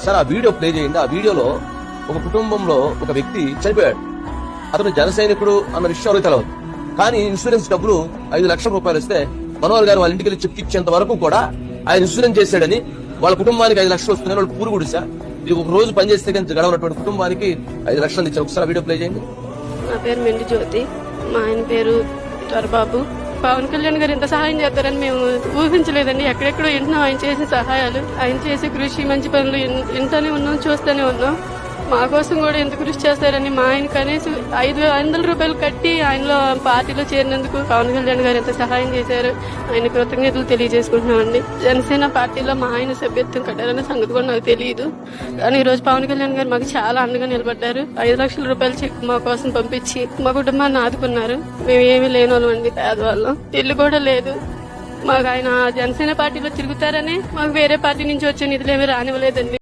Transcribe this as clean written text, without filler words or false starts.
Sir ఆ video play చేయండి. ఆ వీడియోలో ఒక కుటుంబంలో ఒక వ్యక్తి చనిపోయాడు. అతను జన సైనికుడు అన్న విషయం ఎవరికి తెలియదు. కానీ ఇన్సూరెన్స్ డబ్బులు 5 లక్షల రూపాయలు ఇస్తే మనోహర్ గారు వాళ్ళ ఇంటికి వెళ్ళి చెక్ ఇచ్చేంత వరకు కూడా ఆయన ఇన్సూరెన్స్ చేశాడని వాళ్ళ కుటుంబానికి 5 లక్షలు వస్తుందని వాళ్ళు పూరు గుడిసా ఇది ఒక రోజు పనిచేస్తే కానీ గడవనటువంటి కుటుంబానికి 5 లక్షలు ఇచ్చారు. ఒకసారి వీడియో ప్లే చేయండి. నా పేరు మెండి జ్యోతి, మా ఆయన పేరు బాబు. పవన్ కళ్యాణ్ గారు ఇంత సహాయం చేస్తారని మేము ఊహించలేదండి. ఎక్కడెక్కడో వింటున్నాం ఆయన చేసిన సహాయాలు, ఆయన చేసే కృషి, మంచి పనులు వింటూనే ఉన్నాం, చూస్తూనే ఉన్నాం. మా కోసం కూడా ఎంత కృషి చేస్తారని మా ఆయన కనీసం 500 రూపాయలు కట్టి ఆయనలో పార్టీలో చేరినందుకు పవన్ కళ్యాణ్ గారు ఎంత సహాయం చేశారు. ఆయన కృతజ్ఞతలు తెలియజేసుకుంటున్నామండి. జనసేన పార్టీలో మా ఆయన సభ్యత్వం కట్టారనే సంగతి కూడా నాకు తెలియదు. కానీ ఈ రోజు పవన్ కళ్యాణ్ గారు మాకు చాలా అండగా నిలబడ్డారు. 5 లక్షల రూపాయలు చెక్ మా కోసం పంపించి మా కుటుంబాన్ని ఆదుకున్నారు. మేము ఏమీ లేనోళ్ళం అండి, పేదవాళ్ళం. ఇల్లు కూడా లేదు మాకు. ఆయన జనసేన పార్టీలో తిరుగుతారని మాకు వేరే పార్టీ నుంచి వచ్చే నిధులు ఏమీ రానివ్వలేదండి.